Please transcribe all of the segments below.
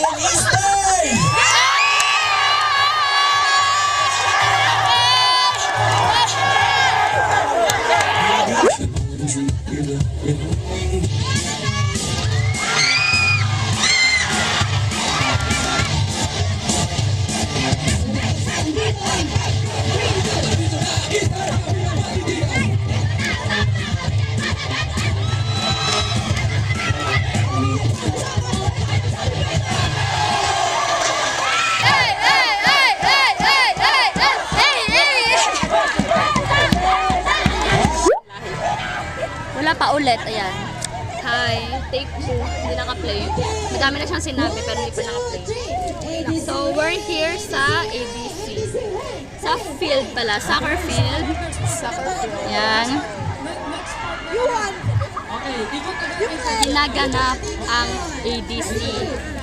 Bayan Eastern! Wala pa ulit, ayan. Hi, take 2. Hindi naka-play. Madami na siyang sinabi pero hindi pa naka-play. So, we're here sa ABC. Sa field pala, soccer field. Ayan. Ginaganap ang ADC.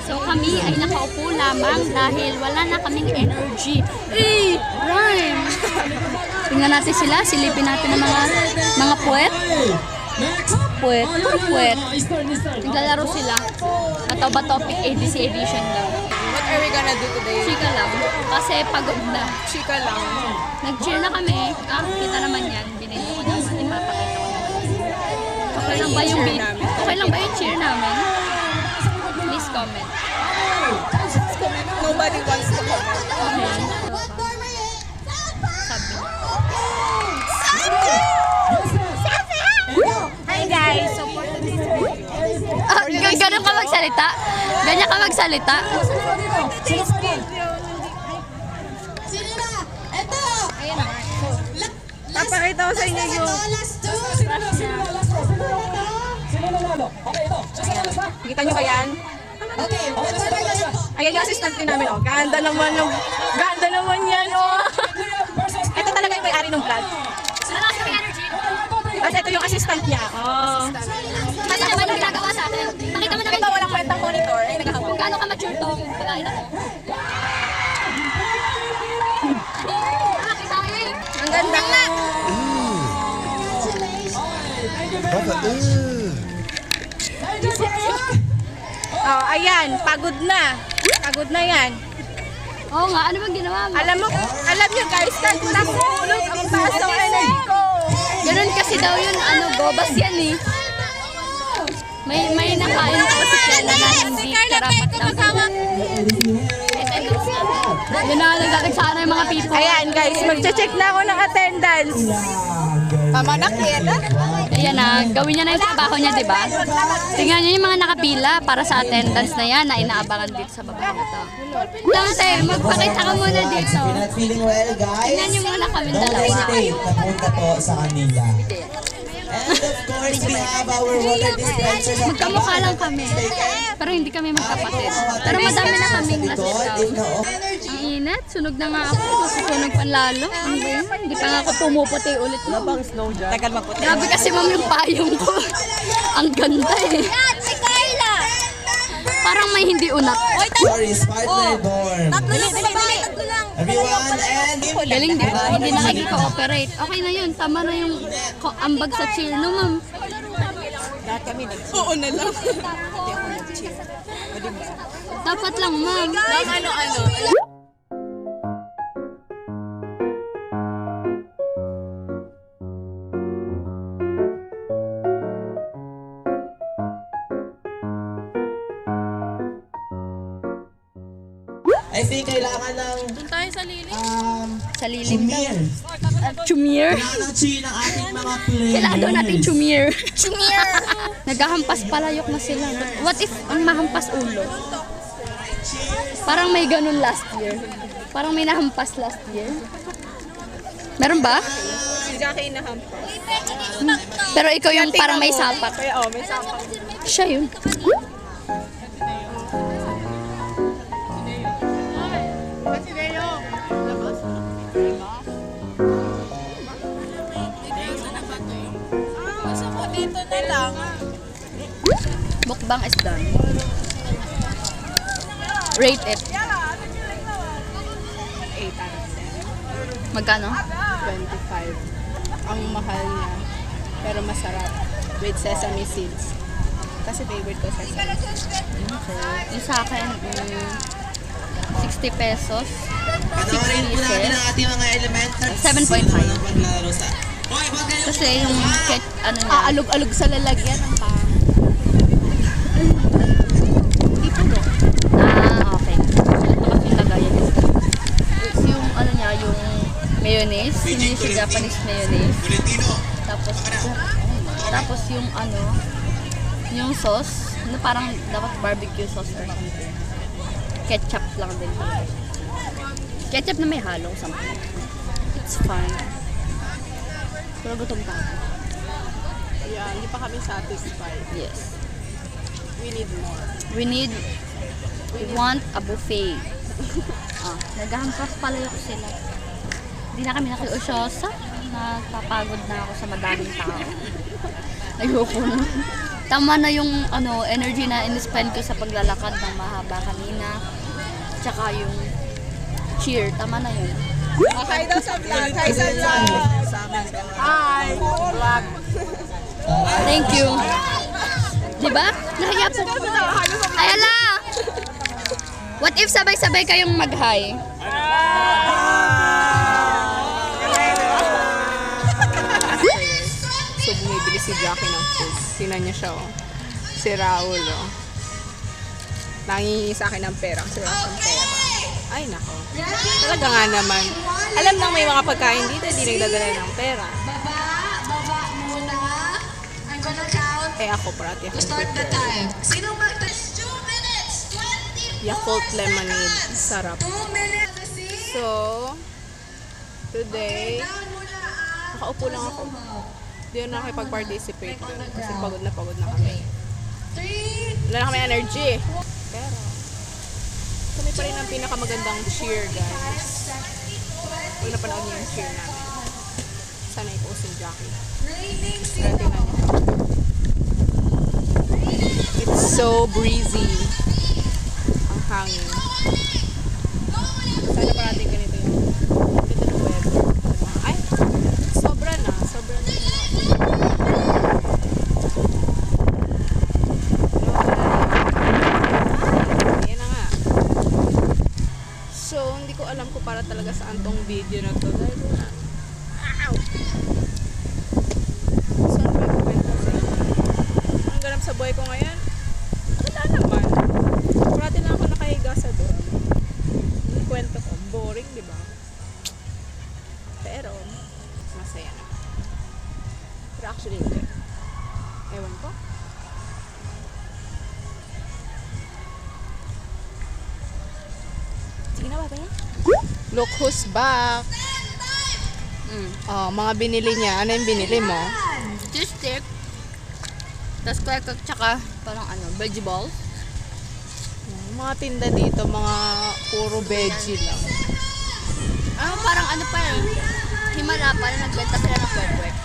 So, kami ay nakaupo lamang dahil wala na kaming energy. Rhyme! Tingnan natin sila, silipin natin ang mga puwet. Puwet, puro puwet. Naglalaro sila. Ito ba topic ADC edition daw. What are we gonna do today? Chika lang. Kasi pagod na. Chika lang. Nag-cheer na kami. Kita naman yan. Binili ko naman. Ipapakita ko naman. Okay lang ba yung okay lang ba yung cheer namin? Please comment. Nobody wants to comment. Okay. Sabi. Hi guys! So for today's video, Ganun ka magsalita? Ganyan ka magsalita? today's video, Sino na? Eto! ayun na. Papakita ko sa inyo yung Last two! Kita nyo ba yan? Okay, eto na yan. Ayan yung assistant din namin, oh. Ganda naman yan, oh. Ito talaga yung may-ari ng vlog. At ito yung assistant niya, oh. Kasi naman yung ginagawa sa atin. Pakita mo naman Ito walang kwentang monitor, ay nagkakapag. kung gaano ka mature to. Pakita mo. Ang ganda nga. Oh, ayan, pagod na. Pagod na yan. Oo nga, ano bang ginawa mo? Alam nyo guys, nagulog ang taas ng energy ko. Ganun kasi daw yun, gobas yan eh. May nakain ko si Kela na hindi karapat na. Ginagawa natin sana yung mga people. Ayan guys, magche-check na ako ng attendance. Pamanakit. Ayan na, gawin niya na yung trabaho niya, di ba? Tingnan niyo yung mga nakapila para sa attendance na yan na inaabangan dito sa baba na to. Dante, magpakita ka muna dito. If you're not feeling well, guys, Tingnan niyo muna kami dalawa. state na punta po sa kanila. And of course, we have our water dispensers. Magkamukha lang kami. Pero hindi kami magkapatid. Pero madami na kaming last round. Ang init, sunog na nga ako. Susunog pa lalo. Ano ba yun? Hindi pa nga ako pumuputi ulit. Tagal maputi. Grabe kasi ma'am yung payong ko. Ang ganda eh. Si Carla! Parang may hindi unat. Sorry, partner dorm. Tatlo lang, tatlo lang. Everyone, and Galing di ba? Hindi nakikika-operate. Okay na yun. Tama na yung ambag sa cheer no ma'am. Lahat kami oo na lang. Dapat lang ma'am. Ng ano-ano. I think kailangan ng Doon tayo sa lilim. Sa lilim chumir. Chumir. Kailangan ng chi ng ating mga players. Kailangan daw natin chumir. Chumir! Naghahampas palayok na sila. What if ang mahampas ulo? Parang may ganun last year. Parang may nahampas last year. Meron ba? Si Jackie nahampa. Pero ikaw yung parang may sapat. Kaya may sapak. Siya yun. Dito na lang. Mukbang is done. Rate it. 8 out of 10. Magkano? 25. Ang mahal niya. Pero masarap. With sesame seeds. Kasi favorite ko sa Okay. Yung sa akin, 60 pesos. Panoorin po natin ang ating mga elementary. 7.5. Maglaro sa... Hoy, wag kayo! Kasi yung ano niya, Aalog-alog sa lalagyan ng pang. hindi puno. Okay. Ito kasi lagayan is yung ano niya, yung mayonnaise, hindi siya Japanese mayonnaise. Tapos yung ano, yung sauce, na parang dapat barbecue sauce or something. Ketchup lang din. Ketchup na may halo something. It's fine. Pero gutom pa ako. Yeah, hindi pa kami satisfied. Yes. We need more. We want a buffet. Naghahampas palayo sila. Hindi na kami nakiusyosa. Napapagod na ako sa madaming tao. Ayoko na. Tama na yung energy na in-spend ko sa paglalakad ng mahaba kanina. Tsaka yung cheer. Tama na yun. Hi daw sa vlog. Hi sa vlog. Hi. Vlog. Thank you. Diba? Nahiya po. Ay, ala! What if sabay-sabay kayong mag-hi? So, bumibili si Jackie ng food. Tingnan niya siya, oh. Si Raul, oh. Nangingi sa akin ng pera kasi wala siyang pera. Ay, nako. Talaga nga naman. Alam nang may mga pagkain dito, hindi nagdadala ng pera. Baba muna. I'm gonna count. Eh, ako parati ako Start the prepare. time. Sino mag-test? 2 minutes. 24 Yakult lemonade. seconds. Sarap. 2 minutes. So, today, Down muna nakaupo lang ako. Hindi na nakipag-participate doon kasi pagod na kami. 3. Wala na kami energy. Pero, kami pa rin ang pinakamagandang cheer, guys. Huwag napanood niyo yung cheer namin. Sana i-post yung Jackie. Raining Pero tingnan niyo. It's so breezy. Ang hangin. Sana parating ganito yung ganda ng weather. Ay, sobra na. Sobra na. Ayan na nga. So, hindi ko alam kung para talaga saan tong video na to. Dahil na. Ow! So, ano ba yung kwento sa inyo? Ang ganap sa buhay ko ngayon? Wala naman. Parati lang ako nakahiga sa dorm. Yung kwento ko, boring, di ba? Pero, masaya na. Pero actually, hindi. Ewan ko. Sige na, baba yan. Look who's back. Oh, mga binili niya. Ano yung binili mo? Cheese stick. Tapos kwekak tsaka parang veggie balls. Mga tinda dito, mga puro veggie lang. Parang pa yun. Himala pa na nagbenta sila ng kwek-kwek.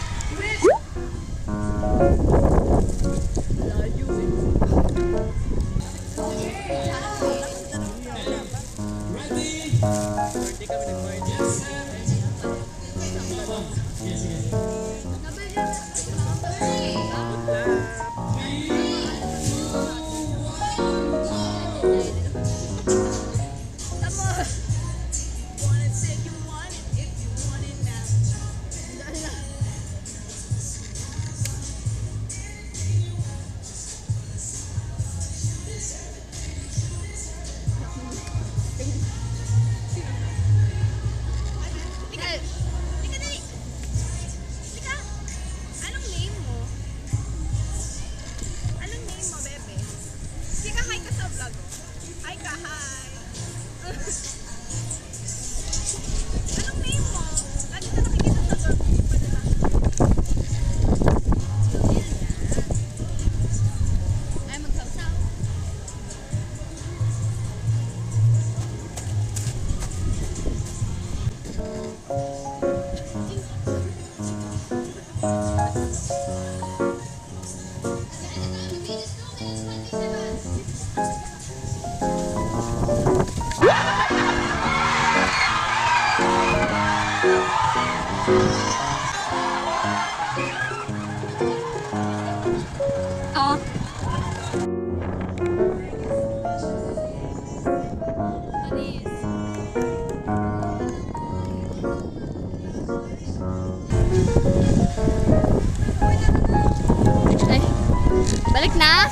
Ha?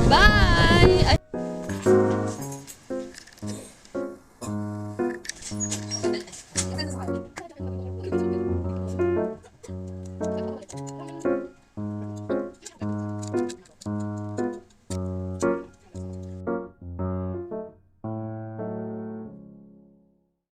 Bye!